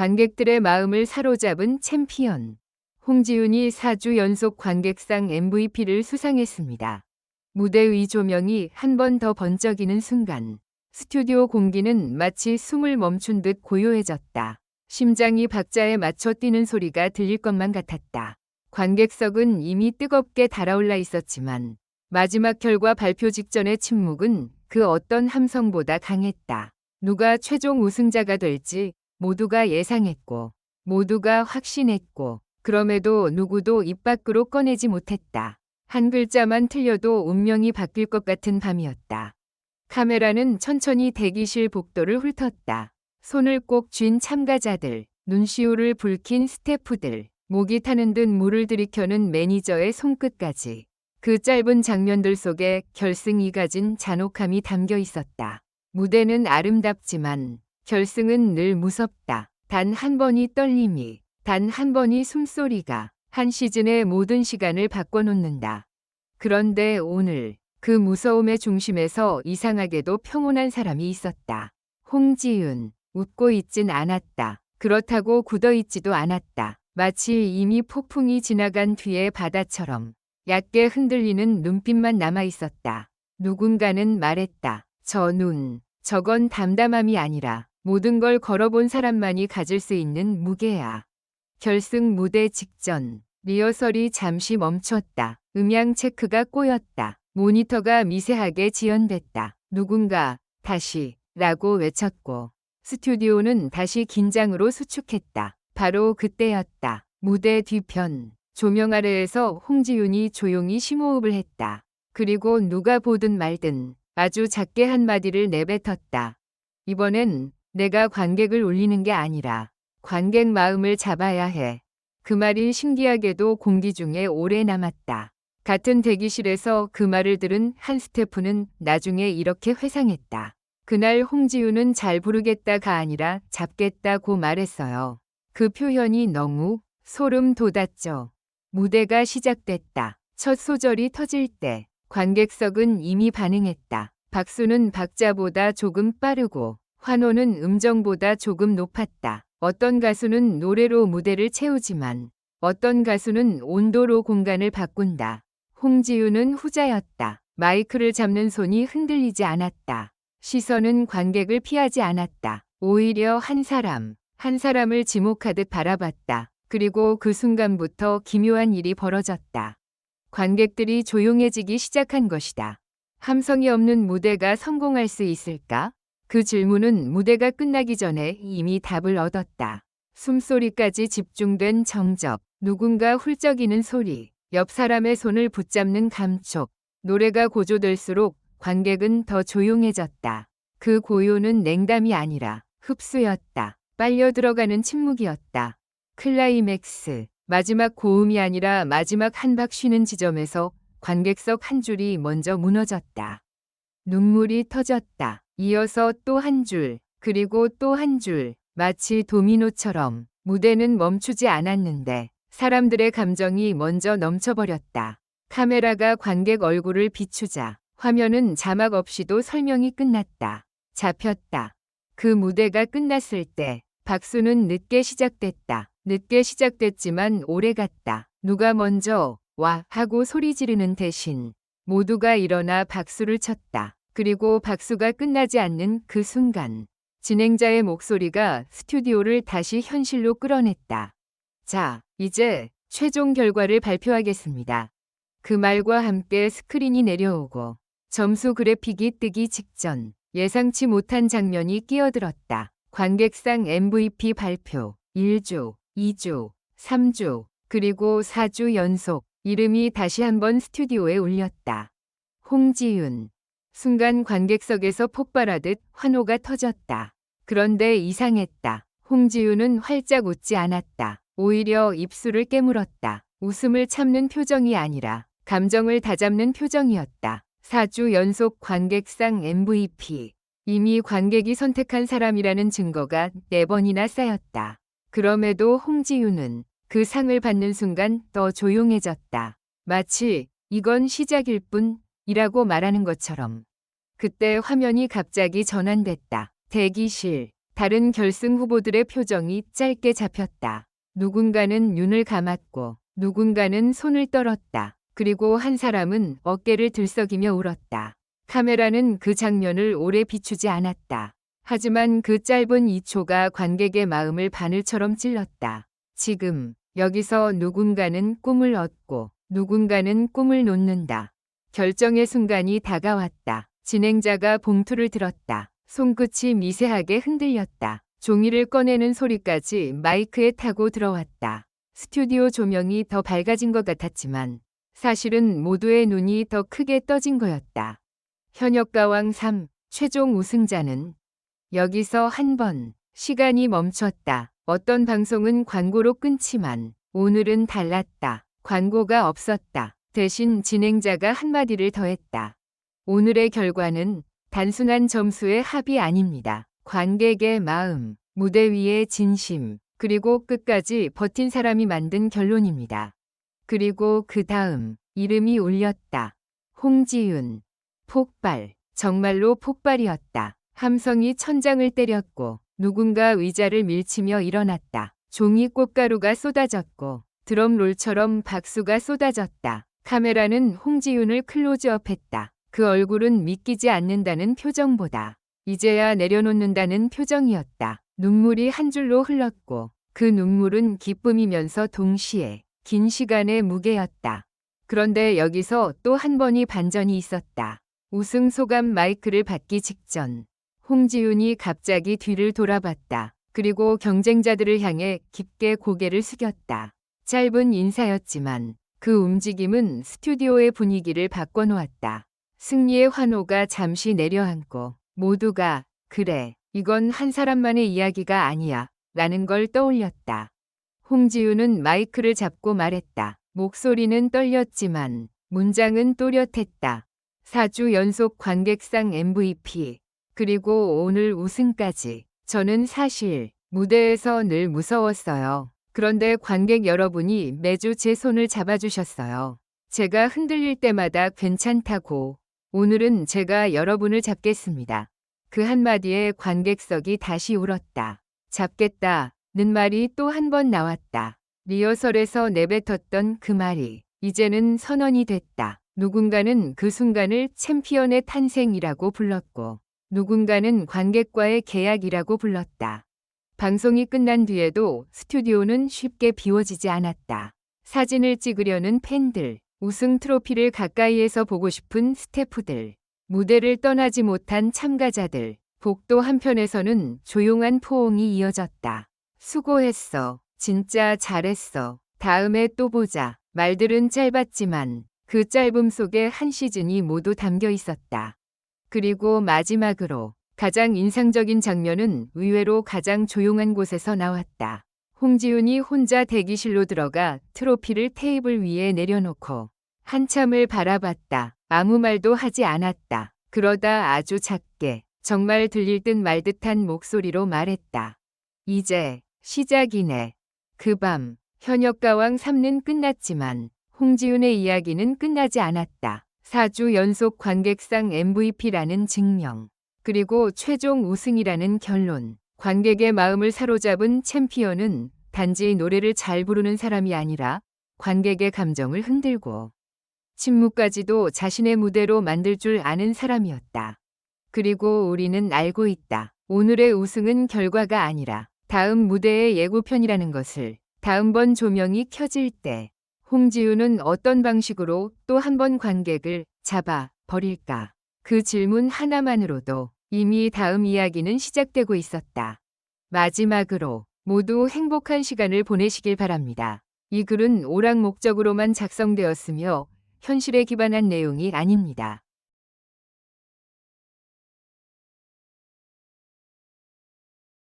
관객들의 마음을 사로잡은 챔피언. 홍지윤이 4주 연속 관객상 MVP를 수상했습니다. 무대 위 조명이 한 번 더 번쩍이는 순간 스튜디오 공기는 마치 숨을 멈춘 듯 고요해졌다. 심장이 박자에 맞춰 뛰는 소리가 들릴 것만 같았다. 관객석은 이미 뜨겁게 달아올라 있었지만 마지막 결과 발표 직전의 침묵은 그 어떤 함성보다 강했다. 누가 최종 우승자가 될지 모두가 예상했고 모두가 확신했고 그럼에도 누구도 입 밖으로 꺼내지 못했다. 한 글자만 틀려도 운명이 바뀔 것 같은 밤이었다. 카메라는 천천히 대기실 복도를 훑었다. 손을 꼭 쥔 참가자들, 눈시울을 붉힌 스태프들, 목이 타는 듯 물을 들이켜는 매니저의 손끝까지. 그 짧은 장면들 속에 결승이 가진 잔혹함이 담겨 있었다. 무대는 아름답지만 결승은 늘 무섭다. 단 한 번의 떨림이, 단 한 번의 숨소리가 한 시즌의 모든 시간을 바꿔놓는다. 그런데 오늘 그 무서움의 중심에서 이상하게도 평온한 사람이 있었다. 홍지윤. 웃고 있진 않았다. 그렇다고 굳어있지도 않았다. 마치 이미 폭풍이 지나간 뒤의 바다처럼 얕게 흔들리는 눈빛만 남아있었다. 누군가는 말했다. 저 눈, 저건 담담함이 아니라 모든 걸 걸어본 사람만이 가질 수 있는 무게야. 결승 무대 직전 리허설이 잠시 멈췄다. 음향 체크가 꼬였다. 모니터가 미세하게 지연됐다. 누군가 다시 라고 외쳤고 스튜디오는 다시 긴장으로 수축했다. 바로 그때였다. 무대 뒤편 조명 아래에서 홍지윤이 조용히 심호흡을 했다. 그리고 누가 보든 말든 아주 작게 한마디를 내뱉었다. 이번엔 내가 관객을 울리는 게 아니라 관객 마음을 잡아야 해. 그 말이 신기하게도 공기 중에 오래 남았다. 같은 대기실에서 그 말을 들은 한 스태프는 나중에 이렇게 회상했다. 그날 홍지윤은 잘 부르겠다가 아니라 잡겠다고 말했어요. 그 표현이 너무 소름 돋았죠. 무대가 시작됐다. 첫 소절이 터질 때 관객석은 이미 반응했다. 박수는 박자보다 조금 빠르고 환호는 음정보다 조금 높았다. 어떤 가수는 노래로 무대를 채우지만 어떤 가수는 온도로 공간을 바꾼다. 홍지윤은 후자였다. 마이크를 잡는 손이 흔들리지 않았다. 시선은 관객을 피하지 않았다. 오히려 한 사람을 지목하듯 바라봤다. 그리고 그 순간부터 기묘한 일이 벌어졌다. 관객들이 조용해지기 시작한 것이다. 함성이 없는 무대가 성공할 수 있을까? 그 질문은 무대가 끝나기 전에 이미 답을 얻었다. 숨소리까지 집중된 정적, 누군가 훌쩍이는 소리, 옆 사람의 손을 붙잡는 감촉. 노래가 고조될수록 관객은 더 조용해졌다. 그 고요는 냉담이 아니라 흡수였다. 빨려 들어가는 침묵이었다. 클라이맥스, 마지막 고음이 아니라 마지막 한 박 쉬는 지점에서 관객석 한 줄이 먼저 무너졌다. 눈물이 터졌다. 이어서 또 한 줄, 그리고 또 한 줄, 마치 도미노처럼 무대는 멈추지 않았는데 사람들의 감정이 먼저 넘쳐버렸다. 카메라가 관객 얼굴을 비추자 화면은 자막 없이도 설명이 끝났다. 잡혔다. 그 무대가 끝났을 때 박수는 늦게 시작됐다. 늦게 시작됐지만 오래 갔다. 누가 먼저 와 하고 소리 지르는 대신 모두가 일어나 박수를 쳤다. 그리고 박수가 끝나지 않는 그 순간 진행자의 목소리가 스튜디오를 다시 현실로 끌어냈다. 자, 이제 최종 결과를 발표하겠습니다. 그 말과 함께 스크린이 내려오고 점수 그래픽이 뜨기 직전 예상치 못한 장면이 끼어들었다. 관객상 MVP 발표. 1주, 2주, 3주, 그리고 4주 연속 이름이 다시 한번 스튜디오에 울렸다. 홍지윤. 순간 관객석에서 폭발하듯 환호가 터졌다. 그런데 이상했다. 홍지윤은 활짝 웃지 않았다. 오히려 입술을 깨물었다. 웃음을 참는 표정이 아니라 감정을 다잡는 표정이었다. 4주 연속 관객상 MVP. 이미 관객이 선택한 사람이라는 증거가 4번이나 쌓였다. 그럼에도 홍지윤은 그 상을 받는 순간 더 조용해졌다. 마치 이건 시작일 뿐이라고 말하는 것처럼. 그때 화면이 갑자기 전환됐다. 대기실. 다른 결승 후보들의 표정이 짧게 잡혔다. 누군가는 눈을 감았고 누군가는 손을 떨었다. 그리고 한 사람은 어깨를 들썩이며 울었다. 카메라는 그 장면을 오래 비추지 않았다. 하지만 그 짧은 2초가 관객의 마음을 바늘처럼 찔렀다. 지금 여기서 누군가는 꿈을 얻고 누군가는 꿈을 놓는다. 결정의 순간이 다가왔다. 진행자가 봉투를 들었다. 손끝이 미세하게 흔들렸다. 종이를 꺼내는 소리까지 마이크에 타고 들어왔다. 스튜디오 조명이 더 밝아진 것 같았지만 사실은 모두의 눈이 더 크게 떠진 거였다. 현역가왕 3 최종 우승자는 여기서 한 번 시간이 멈췄다. 어떤 방송은 광고로 끊지만 오늘은 달랐다. 광고가 없었다. 대신 진행자가 한마디를 더했다. 오늘의 결과는 단순한 점수의 합이 아닙니다. 관객의 마음, 무대 위의 진심, 그리고 끝까지 버틴 사람이 만든 결론입니다. 그리고 그 다음 이름이 울렸다. 홍지윤. 폭발. 정말로 폭발이었다. 함성이 천장을 때렸고 누군가 의자를 밀치며 일어났다. 종이 꽃가루가 쏟아졌고 드럼롤처럼 박수가 쏟아졌다. 카메라는 홍지윤을 클로즈업했다. 그 얼굴은 믿기지 않는다는 표정보다 이제야 내려놓는다는 표정이었다. 눈물이 한 줄로 흘렀고 그 눈물은 기쁨이면서 동시에 긴 시간의 무게였다. 그런데 여기서 또 한 번이 반전이 있었다. 우승 소감 마이크를 받기 직전 홍지윤이 갑자기 뒤를 돌아봤다. 그리고 경쟁자들을 향해 깊게 고개를 숙였다. 짧은 인사였지만 그 움직임은 스튜디오의 분위기를 바꿔놓았다. 승리의 환호가 잠시 내려앉고 모두가 그래, 이건 한 사람만의 이야기가 아니야 라는 걸 떠올렸다. 홍지윤은 마이크를 잡고 말했다. 목소리는 떨렸지만 문장은 또렷했다. 4주 연속 관객상 MVP, 그리고 오늘 우승까지. 저는 사실 무대에서 늘 무서웠어요. 그런데 관객 여러분이 매주 제 손을 잡아주셨어요. 제가 흔들릴 때마다 괜찮다고. 오늘은 제가 여러분을 잡겠습니다. 그 한마디에 관객석이 다시 울었다. 잡겠다는 말이 또 한 번 나왔다. 리허설에서 내뱉었던 그 말이 이제는 선언이 됐다. 누군가는 그 순간을 챔피언의 탄생이라고 불렀고 누군가는 관객과의 계약이라고 불렀다. 방송이 끝난 뒤에도 스튜디오는 쉽게 비워지지 않았다. 사진을 찍으려는 팬들, 우승 트로피를 가까이에서 보고 싶은 스태프들, 무대를 떠나지 못한 참가자들, 복도 한편에서는 조용한 포옹이 이어졌다. 수고했어. 진짜 잘했어. 다음에 또 보자. 말들은 짧았지만 그 짧음 속에 한 시즌이 모두 담겨 있었다. 그리고 마지막으로 가장 인상적인 장면은 의외로 가장 조용한 곳에서 나왔다. 홍지윤이 혼자 대기실로 들어가 트로피를 테이블 위에 내려놓고 한참을 바라봤다. 아무 말도 하지 않았다. 그러다 아주 작게, 정말 들릴 듯 말 듯한 목소리로 말했다. 이제 시작이네. 그 밤 현역가왕 3는 끝났지만 홍지윤의 이야기는 끝나지 않았다. 4주 연속 관객상 MVP라는 증명, 그리고 최종 우승이라는 결론. 관객의 마음을 사로잡은 챔피언은 단지 노래를 잘 부르는 사람이 아니라 관객의 감정을 흔들고 침묵까지도 자신의 무대로 만들 줄 아는 사람이었다. 그리고 우리는 알고 있다. 오늘의 우승은 결과가 아니라 다음 무대의 예고편이라는 것을. 다음번 조명이 켜질 때 홍지윤은 어떤 방식으로 또 한 번 관객을 잡아 버릴까? 그 질문 하나만으로도 이미 다음 이야기는 시작되고 있었다. 마지막으로 모두 행복한 시간을 보내시길 바랍니다. 이 글은 오락 목적으로만 작성되었으며 현실에 기반한 내용이 아닙니다.